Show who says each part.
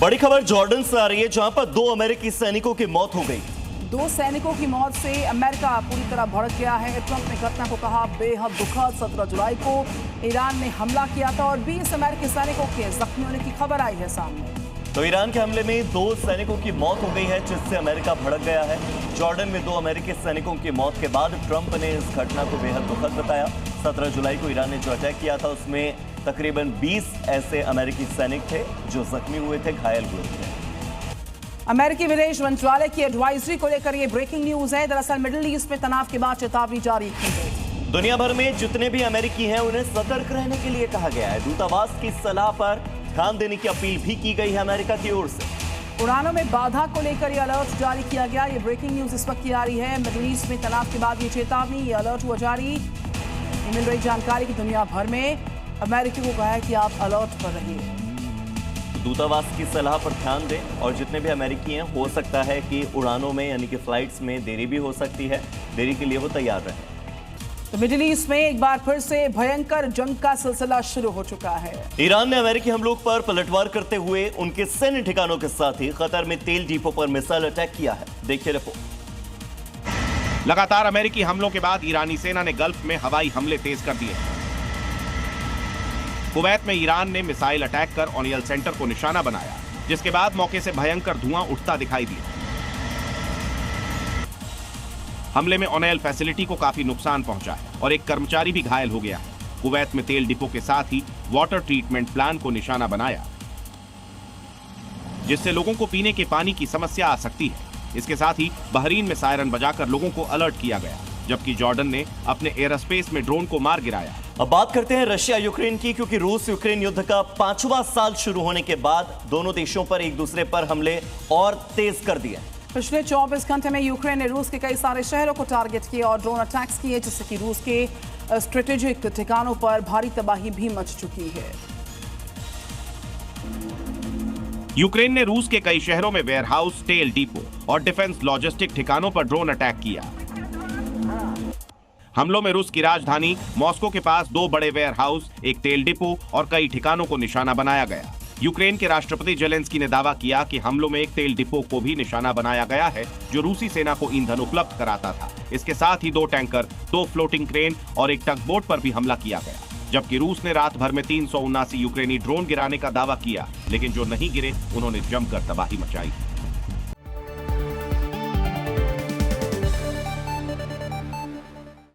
Speaker 1: बड़ी खबर जॉर्डन से आ रही है, जहां पर 2 अमेरिकी सैनिकों की मौत हो गई।
Speaker 2: 2 सैनिकों की मौत से अमेरिका पूरी तरह भड़क गया है। ट्रंप ने घटना को कहा बेहद दुखद। 17 जुलाई को ईरान ने हमला किया था और 20 अमेरिकी सैनिकों के जख्मी होने की खबर आई है सामने।
Speaker 1: तो ईरान के हमले में 2 सैनिकों की मौत हो गई है, जिससे अमेरिका भड़क गया है। जॉर्डन में 2 अमेरिकी सैनिकों की मौत के बाद ट्रंप ने इस घटना को बेहद दुखद बताया। 17 जुलाई को ईरान ने जो अटैक किया था, उसमें तकरीबन 20 ऐसे अमेरिकी सैनिक थे जो जख्मी हुए थे, घायल हुए थे।
Speaker 2: अमेरिकी विदेश मंत्रालय की एडवाइजरी को लेकर ये ब्रेकिंग न्यूज है। दरअसल मिडिल ईस्ट में तनाव के बाद चेतावनी जारी की गई।
Speaker 1: दुनिया भर में जितने भी अमेरिकी हैं, उन्हें सतर्क रहने के लिए कहा गया है। दूतावास की सलाह पर ध्यान देने की अपील भी की गई है अमेरिका की ओर से।
Speaker 2: उड़ानों में बाधा को लेकर ये अलर्ट जारी किया गया। ये ब्रेकिंग न्यूज इस वक्त की आ रही है। मिडिल ईस्ट में तनाव के बाद ये चेतावनी, ये अलर्ट हुआ जारी। ये मिल रही जानकारी की दुनिया भर में अमेरिका को कहा है कि आप अलर्ट पर रहिए।
Speaker 1: दूतावास की सलाह पर ध्यान दें, और जितने भी अमेरिकी हैं, हो सकता है कि उड़ानों में यानी कि फ्लाइट्स में देरी भी हो सकती है। देरी के लिए वो तैयार रहें।
Speaker 2: तो मिडिल ईस्ट में एक बार फिर से भयंकर जंग का सिलसिला शुरू हो चुका है।
Speaker 1: ईरान ने अमेरिकी हमलों पर पलटवार करते हुए उनके सैन्य ठिकानों के साथ ही कतर में तेल डिपो पर मिसाइल अटैक किया है। देखिए रिपोर्ट।
Speaker 3: लगातार अमेरिकी हमलों के बाद ईरानी सेना ने गल्फ में हवाई हमले तेज कर दिए। कुवैत में ईरान ने मिसाइल अटैक कर ओनियल सेंटर को निशाना बनाया, जिसके बाद मौके से भयंकर धुआं उठता दिखाई दिया। हमले में ओनियल फैसिलिटी को काफी नुकसान पहुंचा है और एक कर्मचारी भी घायल हो गया है। कुवैत में तेल डिपो के साथ ही वाटर ट्रीटमेंट प्लांट को निशाना बनाया, जिससे लोगों को पीने के पानी की समस्या आ सकती है। इसके साथ ही बहरीन में सायरन बजाकर लोगों को अलर्ट किया गया, जबकि जॉर्डन ने अपने एयरस्पेस में ड्रोन को मार गिराया।
Speaker 1: अब बात करते हैं रशिया यूक्रेन की, क्योंकि रूस यूक्रेन युद्ध का 5वां साल शुरू होने के बाद दोनों देशों पर एक दूसरे पर हमले और तेज कर दिए।
Speaker 2: पिछले 24 घंटे में यूक्रेन ने रूस के कई सारे शहरों को टारगेट किया और ड्रोन अटैक्स किए, जिससे कि रूस के स्ट्रेटेजिक ठिकानों पर भारी तबाही भी मच चुकी है।
Speaker 3: यूक्रेन ने रूस के कई शहरों में वेयरहाउस, तेल डिपो और डिफेंस लॉजिस्टिक ठिकानों पर ड्रोन अटैक किया। हमलों में रूस की राजधानी मॉस्को के पास 2 बड़े वेयरहाउस, एक तेल डिपो और कई ठिकानों को निशाना बनाया गया। यूक्रेन के राष्ट्रपति जेलेंस्की ने दावा किया कि हमलों में एक तेल डिपो को भी निशाना बनाया गया है, जो रूसी सेना को ईंधन उपलब्ध कराता था। इसके साथ ही 2 टैंकर, 2 फ्लोटिंग क्रेन और एक टग बोट पर भी हमला किया गया। जबकि रूस ने रात भर में 379 यूक्रेनी ड्रोन गिराने का दावा किया, लेकिन जो नहीं गिरे उन्होंने जमकर तबाही मचाई।